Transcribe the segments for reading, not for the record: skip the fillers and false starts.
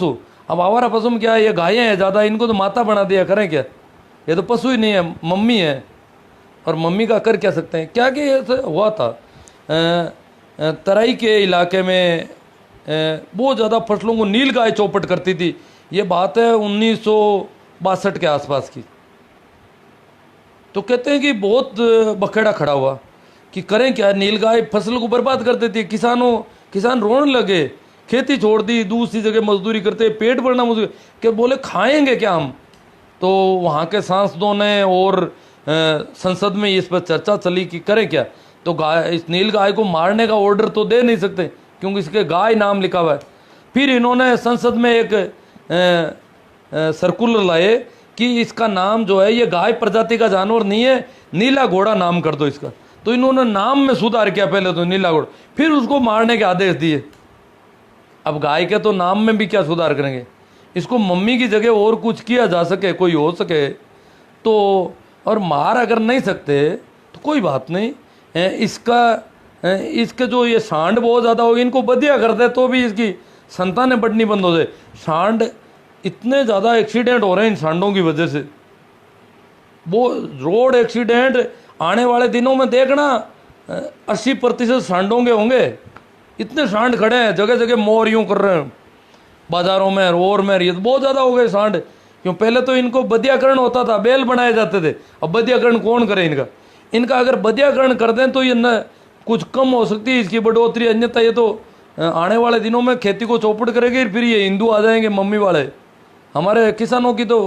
पशु। अब आवारा पशु में क्या है, ये गायें हैं ज़्यादा, इनको तो माता बना दिया, करें क्या? ये तो पशु ही नहीं है, मम्मी है। और मम्मी का कर क्या सकते हैं? क्या कि ऐसा हुआ था तराई के इलाके में बहुत ज़्यादा फसलों को नील गाय चौपट करती थी। ये बात है 1962 के आसपास की। तो कहते हैं कि बहुत बखेड़ा खड़ा हुआ कि करें क्या, नील गाय फसल को बर्बाद कर देती है। किसान रोने लगे, खेती छोड़ दी, दूसरी जगह मजदूरी करते, पेट भरना मुश्किल, क्या बोले खाएंगे क्या हम? तो वहाँ के सांसदों ने और संसद में इस पर चर्चा चली कि करें क्या। तो गाय, इस नील गाय को मारने का ऑर्डर तो दे नहीं सकते क्योंकि इसके गाय नाम लिखा हुआ है। फिर इन्होंने संसद में एक सर्कुलर लाए कि इसका नाम जो है, ये गाय प्रजाति का जानवर नहीं है, नीला घोड़ा नाम कर दो इसका। तो इन्होंने नाम में सुधार किया, पहले तो नीला घोड़ा, फिर उसको मारने के आदेश दिए। अब गाय के तो नाम में भी क्या सुधार करेंगे, इसको मम्मी की जगह और कुछ किया जा सके, कोई हो सके तो। और मार अगर नहीं सकते तो कोई बात नहीं, इसके जो ये सांड बहुत ज़्यादा होगी, इनको बदिया कर दे तो भी इसकी संतानें बढ़नी बंद हो जाए। सांड, इतने ज़्यादा एक्सीडेंट हो रहे हैं इन सांडों की वजह से। वो रोड एक्सीडेंट आने वाले दिनों में देखना 80% सांडों के होंगे। इतने सांड खड़े हैं, जगह जगह मोर यूँ कर रहे हैं बाजारों में, रोड में। ये तो बहुत ज़्यादा हो गए सांड। क्यों, पहले तो इनको बदियाकरण होता था, बैल बनाए जाते थे। अब बदियाकरण कौन करे इनका अगर बदियाकरण कर दें तो ये न कुछ कम हो सकती है इसकी बढ़ोतरी, अन्यथा ये तो आने वाले दिनों में खेती को चौपट करेगी। फिर ये हिंदू आ जाएंगे मम्मी वाले, हमारे किसानों की तो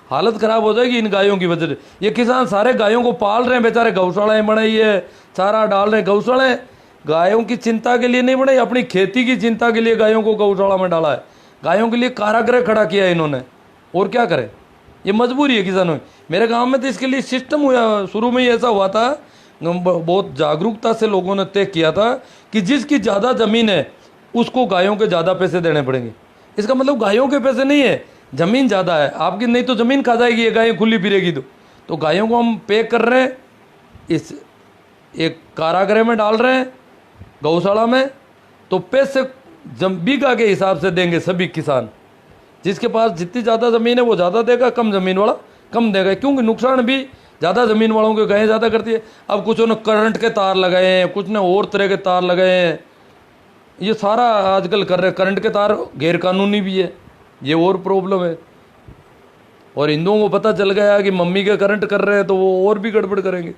हालत ख़राब हो जाएगी इन गायों की वजह से। ये किसान सारे गायों को पाल रहे हैं बेचारे, गौशालाएँ बनाई है, चारा डाल रहे हैं। गौशालाएँ गायों की चिंता के लिए नहीं बनाई, अपनी खेती की चिंता के लिए गायों को गौशाला में डाला है। गायों के लिए कारागृह खड़ा किया है इन्होंने, और क्या करें, ये मजबूरी है किसानों की। मेरे गांव में तो इसके लिए सिस्टम हुआ, शुरू में ही ऐसा हुआ था, बहुत जागरूकता से लोगों ने तय किया था कि जिसकी ज़्यादा ज़मीन है उसको गायों के ज़्यादा पैसे देने पड़ेंगे। इसका मतलब गायों के पैसे नहीं है, ज़मीन ज़्यादा है आपकी, नहीं तो ज़मीन खा जाएगी ये गायें खुली फिरेगी। तो गायों को हम पे कर रहे हैं, इस एक कारागृह में डाल रहे हैं, गौशाला में। तो पैसे बीघा के हिसाब से देंगे सभी किसान। जिसके पास जितनी ज़्यादा ज़मीन है वो ज़्यादा देगा, कम ज़मीन वाला कम देगा, क्योंकि नुकसान भी ज़्यादा ज़मीन वालों के गायें ज़्यादा करती है। अब कुछ ने करंट के तार लगाए हैं, कुछ ने और तरह के तार लगाए हैं, ये सारा आजकल कर रहे हैं। करंट के तार गैर कानूनी भी है, ये और प्रॉब्लम है। और हिंदुओं को पता चल गया कि मम्मी के करंट कर रहे हैं तो वो और भी गड़बड़ करेंगे।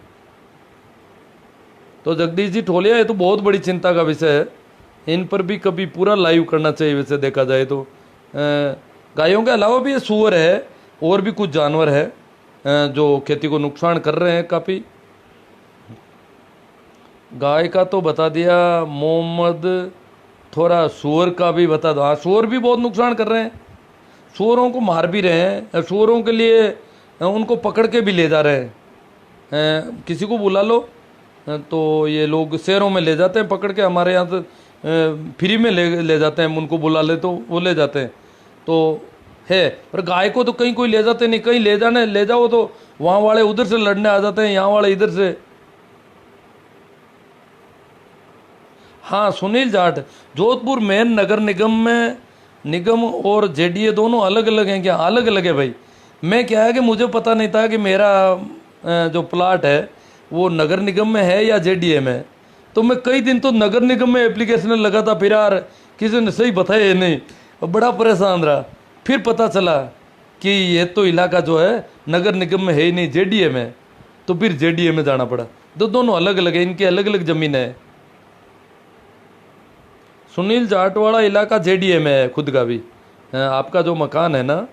तो जगदीश जी ठोलिया, ये तो बहुत बड़ी चिंता का विषय है, इन पर भी कभी पूरा लाइव करना चाहिए। वैसे देखा जाए तो गायों के अलावा भी ये सूअर है और भी कुछ जानवर है जो खेती को नुकसान कर रहे हैं काफ़ी। गाय का तो बता दिया मोहम्मद, थोड़ा सूअर का भी बता दो। हाँ, सूअर भी बहुत नुकसान कर रहे हैं, सूअरों को मार भी रहे हैं, सूअरों के लिए उनको पकड़ के भी ले जा रहे हैं। किसी को बुला लो तो ये लोग शहरों में ले जाते हैं पकड़ के, हमारे यहाँ तो फ्री में ले जाते हैं, उनको बुला ले तो वो ले जाते हैं। तो है, पर गाय को तो कहीं कोई ले जाते नहीं, कहीं ले जाओ तो वहाँ वाले उधर से लड़ने आ जाते हैं, यहाँ वाले इधर से। हाँ, सुनील जाट, जोधपुर मेन नगर निगम और जेडीए दोनों अलग अलग हैं क्या? अलग अलग है भाई। मैं क्या है कि मुझे पता नहीं था कि मेरा जो प्लाट है वो नगर निगम में है या जेडीए में है। तो मैं कई दिन तो नगर निगम में एप्लीकेशन लगा था, फिर यार किसी ने सही बताया नहीं, बड़ा परेशान रहा। फिर पता चला कि ये तो इलाका जो है नगर निगम में है ही नहीं, जेडीए में है। तो फिर जेडीए में जाना पड़ा। दोनों अलग अलग है, इनकी अलग अलग ज़मीन है। सुनील जाटवाड़ा इलाका जेडीए में है खुद का भी। आपका जो मकान है ना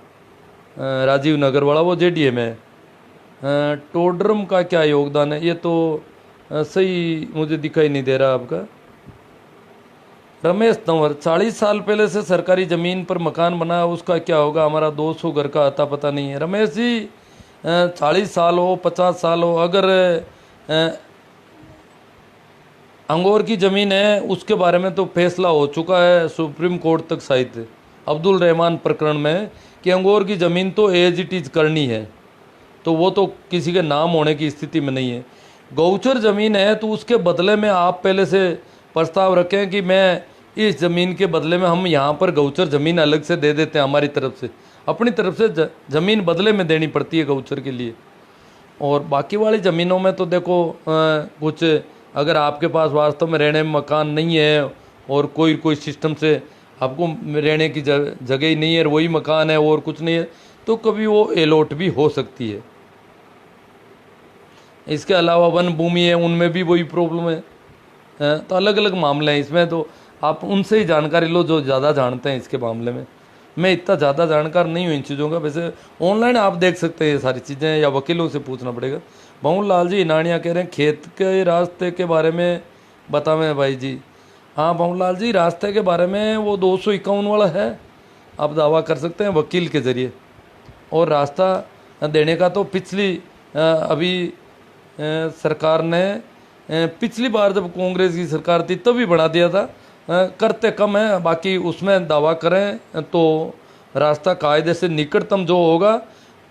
राजीव नगर वाला, वो जेडीए में है। टोडरम का क्या योगदान है, ये तो सही मुझे दिखाई नहीं दे रहा आपका। रमेश तंवर, 40 साल पहले से सरकारी ज़मीन पर मकान बना, उसका क्या होगा? हमारा 200 घर का अता पता नहीं है। रमेश जी, 40 साल हो 50 साल हो, अगर अंगोर की ज़मीन है उसके बारे में तो फैसला हो चुका है सुप्रीम कोर्ट तक शायद अब्दुल रहमान प्रकरण में, कि अंगोर की ज़मीन तो एज इट इज़ करनी है, तो वो तो किसी के नाम होने की स्थिति में नहीं है। गौचर ज़मीन है तो उसके बदले में आप पहले से प्रस्ताव रखें कि मैं इस ज़मीन के बदले में हम यहाँ पर गौचर ज़मीन अलग से दे देते हैं, हमारी तरफ से, अपनी तरफ से ज़मीन बदले में देनी पड़ती है गौचर के लिए। और बाकी वाली ज़मीनों में तो देखो कुछ अगर आपके पास वास्तव में रहने में मकान नहीं है और कोई सिस्टम से आपको रहने की जगह ही नहीं है, वही मकान है और कुछ नहीं है, तो कभी वो अलॉट भी हो सकती है। इसके अलावा वन भूमि है, उनमें भी वही प्रॉब्लम है। तो अलग अलग मामले हैं इसमें, तो आप उनसे ही जानकारी लो जो ज़्यादा जानते हैं इसके मामले में। मैं इतना ज़्यादा जानकार नहीं हूँ इन चीज़ों का। वैसे ऑनलाइन आप देख सकते हैं ये सारी चीज़ें, या वकीलों से पूछना पड़ेगा। बाबू लाल जी नानिया कह रहे हैं खेत के रास्ते के बारे में बतावें भाई जी। हाँ बाबू लाल जी, रास्ते के बारे में वो 251 वाला है, आप दावा कर सकते हैं वकील के ज़रिए। और रास्ता देने का तो पिछली अभी सरकार ने पिछली बार जब कांग्रेस की सरकार थी तभी बढ़ा दिया था, करते कम है। बाकी उसमें दावा करें तो रास्ता कायदे से निकटतम जो होगा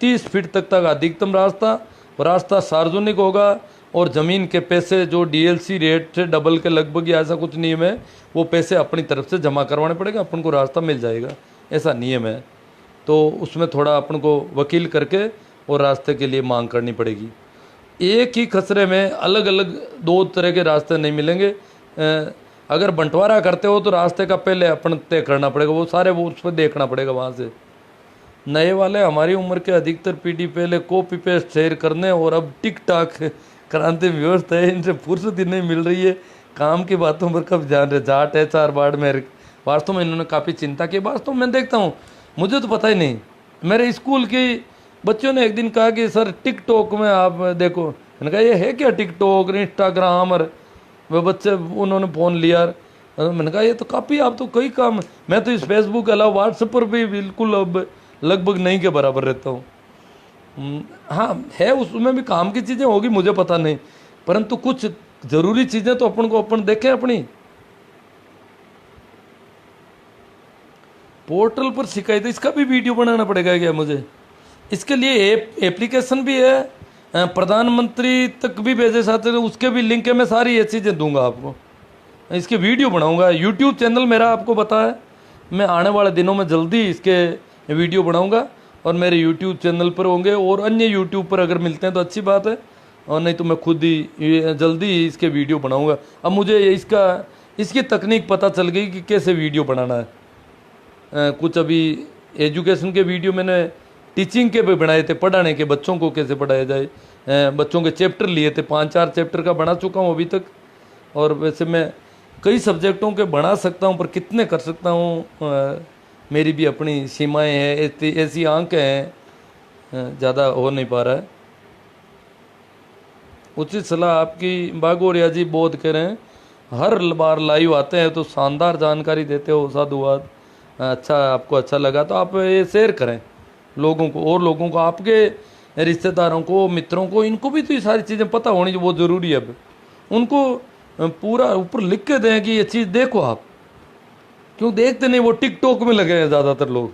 30 फीट तक अधिकतम रास्ता सार्वजनिक होगा। और ज़मीन के पैसे जो डीएलसी रेट से डबल के लगभग या ऐसा कुछ नियम है, वो पैसे अपनी तरफ से जमा करवाने पड़ेगा, अपन को रास्ता मिल जाएगा, ऐसा नियम है। तो उसमें थोड़ा अपन को वकील करके और रास्ते के लिए मांग करनी पड़ेगी। एक ही खसरे में अलग अलग 2 तरह के रास्ते नहीं मिलेंगे। अगर बंटवारा करते हो तो रास्ते का पहले अपन तय करना पड़ेगा, वो सारे वो उस पर देखना पड़ेगा वहाँ से। नए वाले हमारी उम्र के अधिकतर पीढ़ी पहले कॉपी पेस्ट शेयर करने और अब टिक टाक क्रांति व्यवस्था है, इनसे फुर्सत ही नहीं मिल रही है, काम की बातों पर कब ध्यान रहे। जाट है 4 बाढ़ में, वास्तव में इन्होंने काफ़ी चिंता की। वास्तव में मैं देखता हूँ, मुझे तो पता ही नहीं। मेरे स्कूल की बच्चों ने एक दिन कहा कि सर टिकटॉक में आप देखो। मैंने कहा ये है क्या टिकटॉक, इंस्टाग्राम, और वे बच्चे उन्होंने फ़ोन लिया। मैंने कहा ये तो काफ़ी, आप तो कई काम, मैं तो इस फेसबुक के अलावा व्हाट्सएप पर भी बिल्कुल अब लगभग नहीं के बराबर रहता हूँ। हाँ है, उसमें भी काम की चीज़ें होगी मुझे पता नहीं, परंतु कुछ ज़रूरी चीज़ें तो अपन देखें अपनी। पोर्टल पर शिकायत, इसका भी वीडियो बनाना पड़ेगा क्या मुझे? इसके लिए एप्लीकेशन भी है, प्रधानमंत्री तक भी भेजे साथ, उसके भी लिंक है। मैं सारी ये चीज़ें दूंगा आपको, इसके वीडियो बनाऊंगा। यूट्यूब चैनल मेरा आपको पता है, मैं आने वाले दिनों में जल्दी इसके वीडियो बनाऊंगा और मेरे यूट्यूब चैनल पर होंगे। और अन्य यूट्यूब पर अगर मिलते हैं तो अच्छी बात है, और नहीं तो मैं खुद ही जल्दी इसके वीडियो बनाऊंगा। अब मुझे इसकी तकनीक पता चल गई कि कैसे वीडियो बनाना है। कुछ अभी एजुकेशन के वीडियो मैंने टीचिंग के भी बनाए थे, पढ़ाने के, बच्चों को कैसे पढ़ाया जाए। बच्चों के चैप्टर लिए थे, 5-4 चैप्टर का बना चुका हूँ अभी तक। और वैसे मैं कई सब्जेक्टों के बना सकता हूँ, पर कितने कर सकता हूँ, मेरी भी अपनी सीमाएं हैं, ऐसी आंखें हैं, ज़्यादा हो नहीं पा रहा है। उचित सलाह आपकी बागोरिया जी बोध कह रहे हैं, हर बार लाइव आते हैं तो शानदार जानकारी देते हो, साधुवाद। अच्छा, आपको अच्छा लगा तो आप ये शेयर करें लोगों को, और लोगों को, आपके रिश्तेदारों को, मित्रों को, इनको भी तो ये सारी चीज़ें पता होनी वो ज़रूरी है। अब उनको पूरा ऊपर लिख के दें कि ये चीज़ देखो आप, क्यों देखते नहीं, वो टिकटॉक में लगे हैं ज़्यादातर लोग।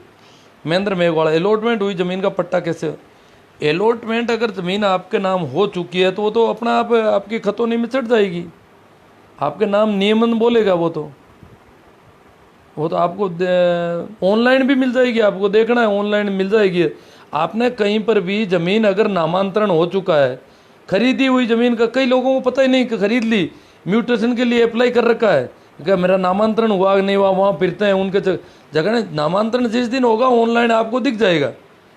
महेंद्र मेघवाड़ा, अलॉटमेंट हुई ज़मीन का पट्टा कैसे? अलॉटमेंट अगर ज़मीन आपके नाम हो चुकी है तो वो तो अपना आप आपकी खतौनी में चढ़ जाएगी, आपके नाम नियमन बोलेगा। वो तो आपको ऑनलाइन भी मिल जाएगी, आपको देखना है ऑनलाइन मिल जाएगी। आपने कहीं पर भी ज़मीन अगर नामांतरण हो चुका है, खरीदी हुई ज़मीन का, कई लोगों को पता ही नहीं कि खरीद ली, म्यूटेशन के लिए अप्लाई कर रखा है, क्या मेरा नामांतरण हुआ नहीं हुआ, वहाँ फिरते हैं उनके जगह। नामांतरण जिस दिन होगा ऑनलाइन आपको दिख जाएगा,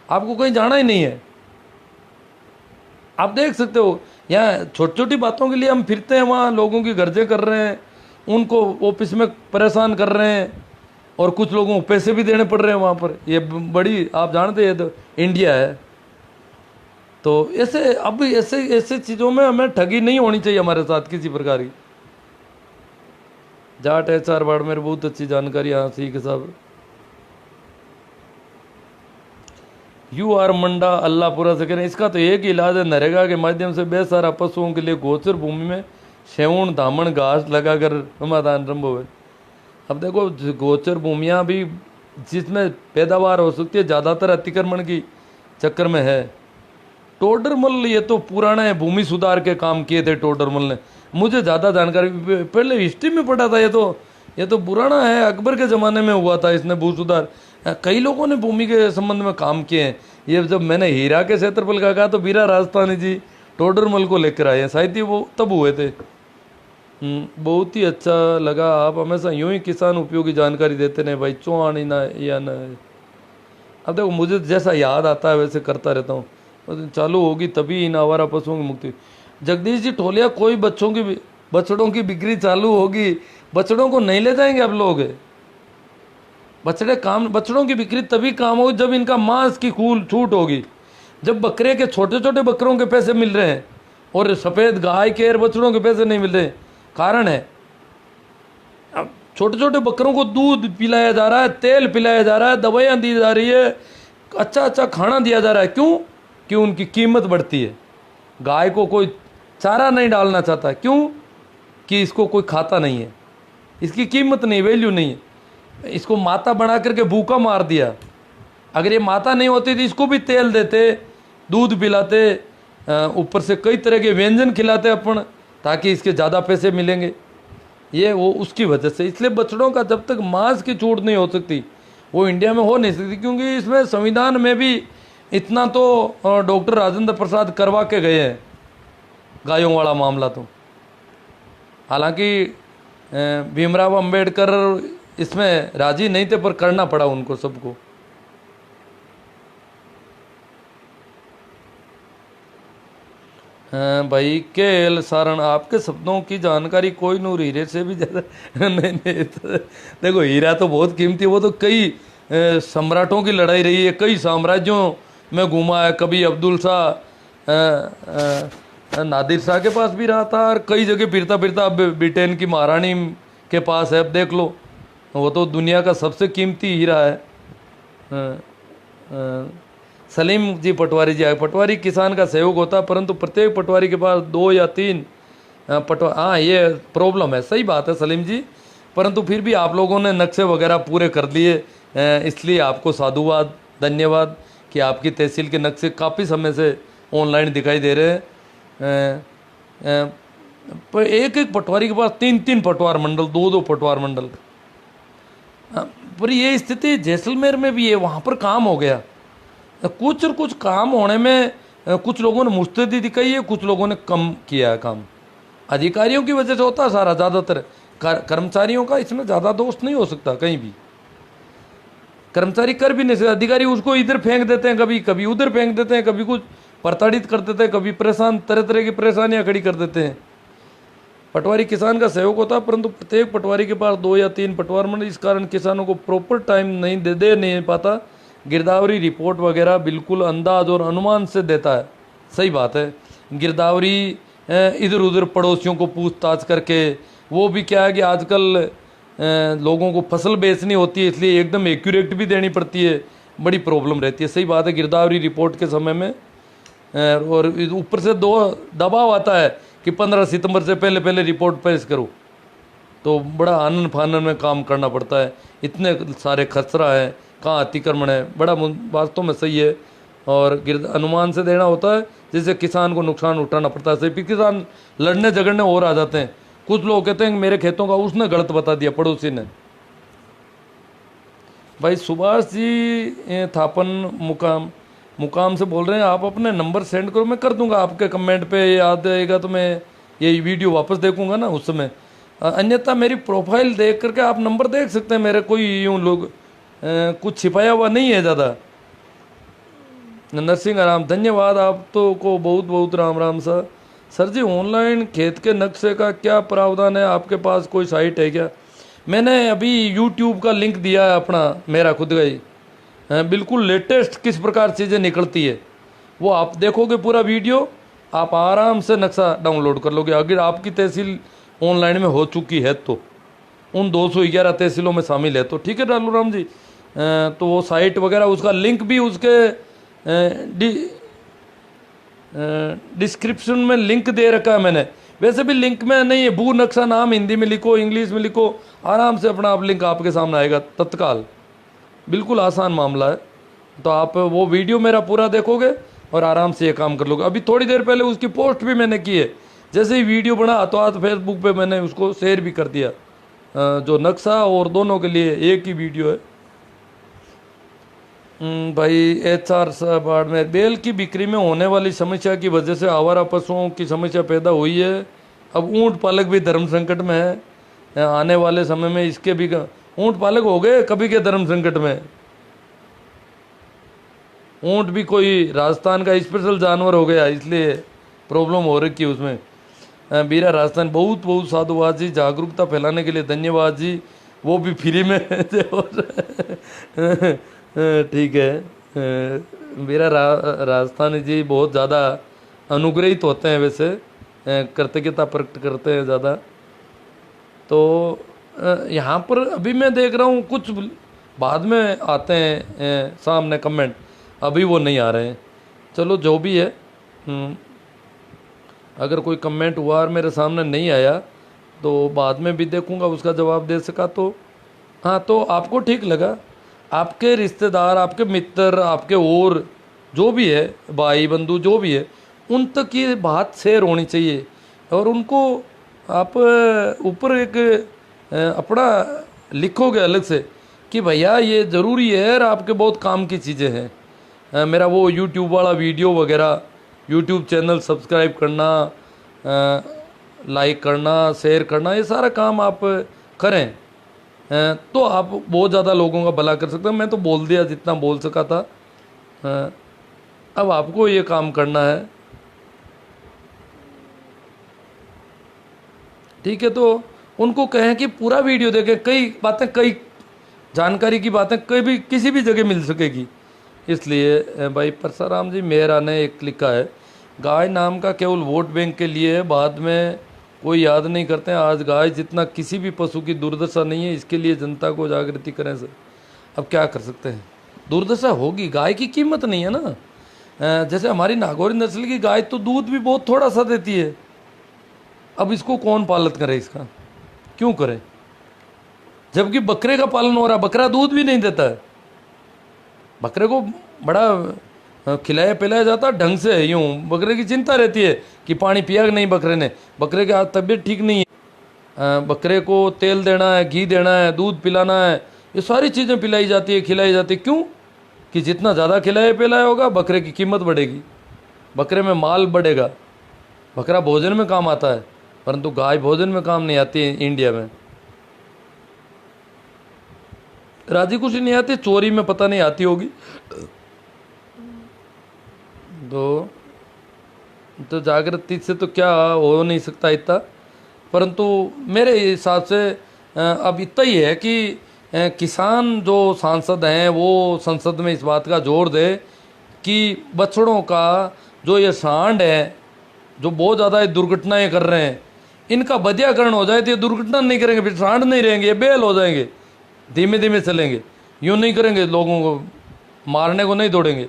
आपको कहीं जाना ही नहीं है। आप देख सकते हो, यहाँ छोटी छोटी बातों के लिए हम फिरते हैं, वहाँ लोगों की गर्जें कर रहे हैं, उनको ऑफिस में परेशान कर रहे हैं, और कुछ लोगों को पैसे भी देने पड़ रहे हैं वहाँ पर। ये बड़ी, आप जानते हैं, तो इंडिया है। तो ऐसे अब ऐसे चीज़ों में हमें ठगी नहीं होनी चाहिए हमारे साथ किसी प्रकार की। जाट है 4 बाढ़ में, बहुत अच्छी जानकारी। हाँ ठीक है साहब। UR मंडा अल्लाहपुरा से कह रहे हैं, इसका तो एक ही इलाज है, नरेगा के माध्यम से बेसहारा पशुओं के लिए गोचर भूमि में सेवण धामण घास लगाकर समाधान संभव है। अब देखो, गोचर भूमियाँ भी जिसमें पैदावार हो सकती है, ज़्यादातर अतिक्रमण की चक्कर में है। टोडरमल ये तो पुराना है, भूमि सुधार के काम किए थे टोडरमल ने, मुझे ज़्यादा जानकारी, पहले हिस्ट्री में पढ़ा था। ये तो पुराना है, अकबर के ज़माने में हुआ था इसने भू सुधार। कई लोगों ने भूमि के संबंध में काम किए हैं। ये जब मैंने हीरा के क्षेत्रफल का कहा तो बीरा राजस्थानी जी टोडरमल को लेकर आए हैं, शायद ही वो तब हुए थे। बहुत ही अच्छा लगा, आप हमेशा यूं ही किसान उपयोगी जानकारी देते रहे भाई, चौहान ही ना या ना। अब देखो मुझे जैसा याद आता है वैसे करता रहता हूँ। चालू होगी तभी इन आवारा पशुओं की मुक्ति। जगदीश जी ठोलिया, कोई बछड़ों की बिक्री चालू होगी, बछड़ों को नहीं ले जाएंगे आप लोग? बछड़ों की बिक्री तभी काम होगी जब इनका मांस की छूट होगी। जब बकरे के छोटे छोटे बकरों के पैसे मिल रहे हैं और सफ़ेद गाय के और बछड़ों के पैसे नहीं मिल रहे, कारण है अब छोटे छोटे बकरों को दूध पिलाया जा रहा है, तेल पिलाया जा रहा है, दवाइयाँ दी जा रही है, अच्छा अच्छा खाना दिया जा रहा है। क्यों? कि उनकी कीमत बढ़ती है। गाय को कोई चारा नहीं डालना चाहता, क्यों? कि इसको कोई खाता नहीं है, इसकी कीमत नहीं, वैल्यू नहीं है। इसको माता बना करके भूखा मार दिया। अगर ये माता नहीं होती तो इसको भी तेल देते, दूध पिलाते, ऊपर से कई तरह के व्यंजन खिलाते अपन, ताकि इसके ज़्यादा पैसे मिलेंगे। ये वो उसकी वजह से, इसलिए बछड़ों का जब तक मांस की छूट नहीं हो सकती वो इंडिया में हो नहीं सकती, क्योंकि इसमें संविधान में भी इतना तो डॉक्टर राजेंद्र प्रसाद करवा के गए हैं गायों वाला मामला। तो हालांकि भीमराव अंबेडकर इसमें राजी नहीं थे, पर करना पड़ा उनको सबको। भाई के एल सारण, आपके शब्दों की जानकारी कोई नूर हीरे से भी ज़्यादा नहीं तो, देखो हीरा तो बहुत कीमती है, वो तो कई सम्राटों की लड़ाई रही है, कई साम्राज्यों में घूमा है। कभी अब्दुल शाह नादिर शाह के पास भी रहा था, और कई जगह फिरता फिरता अब ब्रिटेन की महारानी के पास है। अब देख लो, वो तो दुनिया का सबसे कीमती हीरा है। सलीम जी पटवारी जी आए, पटवारी किसान का सहयोग होता है, परंतु प्रत्येक पटवारी के पास 2 या 3 हाँ ये प्रॉब्लम है। सही बात है सलीम जी, परंतु फिर भी आप लोगों ने नक्शे वगैरह पूरे कर दिए, इसलिए आपको साधुवाद, धन्यवाद कि आपकी तहसील के नक्शे काफ़ी समय से ऑनलाइन दिखाई दे रहे हैं। पर एक पटवारी के पास 3 पटवार मंडल, 2 पटवार मंडल। पर ये स्थिति जैसलमेर में भी है, वहाँ पर काम हो गया। कुछ और कुछ काम होने में कुछ लोगों ने मुस्तैदी दिखाई है, कुछ लोगों ने कम किया है काम। अधिकारियों की वजह से होता है सारा, ज़्यादातर कर्मचारियों का इसमें ज़्यादा दोष नहीं हो सकता कहीं भी। कर्मचारी कर भी नहीं सकते, अधिकारी उसको इधर फेंक देते हैं, कभी कभी उधर फेंक देते हैं, कभी कुछ प्रताड़ित कर देते हैं, कभी परेशान, तरह तरह की परेशानियाँ खड़ी कर देते हैं। पटवारी किसान का सहयोग होता है, परंतु प्रत्येक पटवारी के पास 2 या 3 पटवार मंडल, इस कारण किसानों को प्रॉपर टाइम नहीं दे नहीं पाता। गिरदावरी रिपोर्ट वगैरह बिल्कुल अंदाज और अनुमान से देता है। सही बात है, गिरदावरी इधर उधर पड़ोसियों को पूछताछ करके, वो भी क्या है कि आजकल लोगों को फसल बेचनी होती है, इसलिए एकदम एक्यूरेट भी देनी पड़ती है, बड़ी प्रॉब्लम रहती है। सही बात है, गिरदावरी रिपोर्ट के समय में और ऊपर से 2 दबाव आता है कि 15 सितंबर से पहले रिपोर्ट पेश करो, तो बड़ा आनन फानन में काम करना पड़ता है। इतने सारे खसरा है, कहाँ अतिक्रमण है, बड़ा वास्तव में सही है। और अनुमान से देना होता है, जिससे किसान को नुकसान उठाना पड़ता है। सही, किसान लड़ने झगड़ने और आ जाते हैं। कुछ लोग कहते हैं कि मेरे खेतों का उसने गलत बता दिया, पड़ोसी ने। भाई सुभाष जी थापन मुकाम से बोल रहे हैं, आप अपने नंबर सेंड करो, मैं कर दूंगा आपके कमेंट पे, याद आएगा तो मैं ये वीडियो वापस देखूंगा ना उस समय। अन्यथा मेरी प्रोफाइल देख करके आप नंबर देख सकते हैं मेरे, कोई यूँ लोग कुछ छिपाया हुआ नहीं है ज़्यादा। नरसिंह राम, धन्यवाद, आप तो को बहुत बहुत राम राम सर जी। ऑनलाइन खेत के नक्शे का क्या प्रावधान है, आपके पास कोई साइट है क्या? मैंने अभी यूट्यूब का लिंक दिया है अपना, मेरा खुद का ही, बिल्कुल लेटेस्ट किस प्रकार चीज़ें निकलती है वो आप देखोगे पूरा वीडियो, आप आराम से नक्शा डाउनलोड कर लोगे। अगर आपकी तहसील ऑनलाइन में हो चुकी है तो, उन 211 तहसीलों में शामिल है तो ठीक है डालू राम जी। तो वो साइट वगैरह, उसका लिंक भी उसके डिस्क्रिप्शन में लिंक दे रखा है मैंने। वैसे भी लिंक में नहीं है, भू नक्शा नाम हिंदी में लिखो, इंग्लिश में लिखो, आराम से अपना आप लिंक आपके सामने आएगा तत्काल, बिल्कुल आसान मामला है। तो आप वो वीडियो मेरा पूरा देखोगे और आराम से ये काम कर लोगे। अभी थोड़ी देर पहले उसकी पोस्ट भी मैंने की है, जैसे ही वीडियो बना तो आज फेसबुक पे मैंने उसको शेयर भी कर दिया। जो नक्शा और दोनों के लिए एक ही वीडियो है। भाई HR साहब बाड़मेर, बेल की बिक्री में होने वाली समस्या की वजह से आवारा पशुओं की समस्या पैदा हुई है। अब ऊंट पालक भी धर्म संकट में है। आने वाले समय में इसके भी ऊंट पालक हो गए कभी के धर्म संकट में। ऊंट भी कोई राजस्थान का स्पेशल जानवर हो गया, इसलिए प्रॉब्लम हो रही है उसमें। बीरा राजस्थान, बहुत बहुत साधुवाद जी, जागरूकता फैलाने के लिए धन्यवाद जी, वो भी फ्री में। ठीक है। मेरा राजस्थानी जी बहुत ज़्यादा अनुग्रहित होते हैं, वैसे कृतज्ञता प्रकट करते हैं ज़्यादा। तो यहाँ पर अभी मैं देख रहा हूँ कुछ बाद में आते हैं सामने कमेंट, अभी वो नहीं आ रहे हैं। चलो जो भी है, अगर कोई कमेंट हुआ और मेरे सामने नहीं आया तो बाद में भी देखूँगा, उसका जवाब दे सका तो। हाँ, तो आपको ठीक लगा, आपके रिश्तेदार, आपके मित्र, आपके और जो भी है भाई बंधु जो भी है, उन तक ये बात शेयर होनी चाहिए। और उनको आप ऊपर एक अपना लिखोगे अलग से कि भैया ये ज़रूरी है और आपके बहुत काम की चीज़ें हैं। मेरा वो यूट्यूब वाला वीडियो वगैरह, यूट्यूब चैनल सब्सक्राइब करना, लाइक करना, शेयर करना, ये सारा काम आप करें तो आप बहुत ज़्यादा लोगों का भला कर सकते हैं। मैं तो बोल दिया जितना बोल सका था, अब आपको ये काम करना है। ठीक है, तो उनको कहें कि पूरा वीडियो देखें, कई बातें, कई जानकारी की बातें कभी किसी भी जगह मिल सकेगी। इसलिए भाई परसाराम जी मेहरा ने एक लिखा है, गाय नाम का केवल वोट बैंक के लिए है, बाद में कोई याद नहीं करते हैं। आज गाय जितना किसी भी पशु की दुर्दशा नहीं है, इसके लिए जनता को जागृति करें सर। अब क्या कर सकते हैं, दुर्दशा होगी, गाय की कीमत नहीं है ना। जैसे हमारी नागौरी नस्ल की गाय तो दूध भी बहुत थोड़ा सा देती है। अब इसको कौन पालन करे, इसका क्यों करे, जबकि बकरे का पालन हो रहा, बकरा दूध भी नहीं देता है। बकरे को बड़ा खिलाया पिलाया जाता ढंग से, यूँ बकरे की चिंता रहती है कि पानी पिया नहीं बकरे ने, बकरे की आज तबीयत ठीक नहीं है, बकरे को तेल देना है, घी देना है, दूध पिलाना है, ये सारी चीज़ें पिलाई जाती है, खिलाई जाती है। क्यों कि जितना ज़्यादा खिलाया पिलाया होगा बकरे की कीमत बढ़ेगी, बकरे में माल बढ़ेगा। बकरा भोजन में काम आता है, परंतु गाय भोजन में काम नहीं आती है इंडिया में। राजी खुशी नहीं आती, चोरी में पता नहीं आती होगी। तो जागृति से तो क्या हो नहीं सकता इतना, परंतु मेरे हिसाब से अब इतना ही है कि किसान जो सांसद हैं वो संसद में इस बात का जोर दे कि बछड़ों का जो ये सांड है, जो बहुत ज़्यादा दुर्घटनाएं कर रहे हैं, इनका बधियाकरण हो जाए तो ये दुर्घटना नहीं करेंगे, फिर सांड नहीं रहेंगे, ये बेल हो जाएंगे, धीमे धीमे चलेंगे। यूँ नहीं करेंगे, लोगों को मारने को नहीं दौड़ेंगे,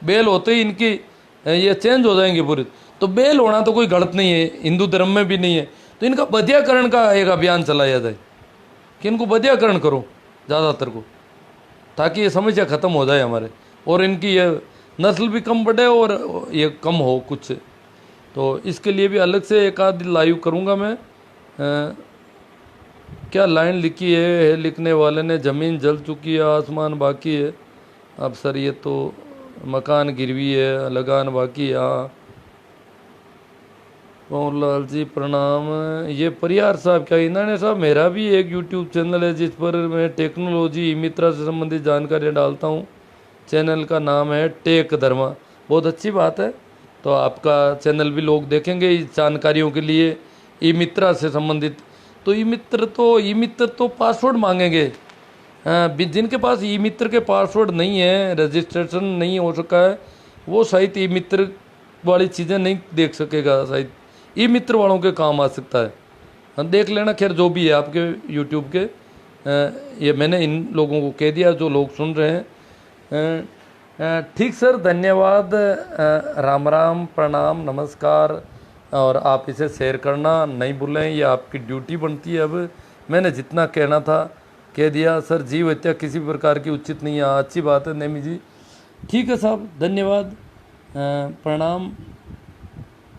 बेल होते ही इनकी ये चेंज हो जाएंगे पूरी। तो बेल होना तो कोई गलत नहीं है, हिंदू धर्म में भी नहीं है। तो इनका बधियाकरण का एक अभियान चलाया जाए कि इनको बधियाकरण करो ज़्यादातर को, ताकि ये समस्या ख़त्म हो जाए हमारे, और इनकी ये नस्ल भी कम बढ़े और ये कम हो कुछ। तो इसके लिए भी अलग से एक आध लाइव करूँगा मैं। क्या लाइन लिखी है लिखने वाले ने, ज़मीन जल चुकी है, आसमान बाकी है। अब सर ये तो मकान गिरवी है, लगान बाकी है। हाँ पवन लाल जी प्रणाम। ये परियार साहब क्या इन्होंने साहब, मेरा भी एक यूट्यूब चैनल है जिस पर मैं टेक्नोलॉजी ई मित्रा से संबंधित जानकारी डालता हूँ। चैनल का नाम है टेक धर्मा। बहुत अच्छी बात है, तो आपका चैनल भी लोग देखेंगे इस जानकारियों के लिए ई मित्रा से संबंधित। तो ई मित्र तो पासवर्ड मांगेंगे। जिनके पास ई मित्र के पासवर्ड नहीं है, रजिस्ट्रेशन नहीं हो सका है, वो शायद ई मित्र वाली चीज़ें नहीं देख सकेगा, शायद ई मित्र वालों के काम आ सकता है। देख लेना, खैर जो भी है आपके यूट्यूब के, ये मैंने इन लोगों को कह दिया जो लोग सुन रहे हैं। ठीक सर, धन्यवाद, राम राम, प्रणाम, नमस्कार। और आप इसे शेयर करना नहीं भूलें, ये आपकी ड्यूटी बनती है। अब मैंने जितना कहना था कह दिया सर। जीव हत्या किसी प्रकार की उचित नहीं है। अच्छी बात है नेमी जी, ठीक है साहब, धन्यवाद, प्रणाम।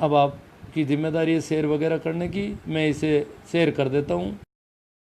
अब आपकी जिम्मेदारी है शेयर वगैरह करने की, मैं इसे शेयर कर देता हूँ।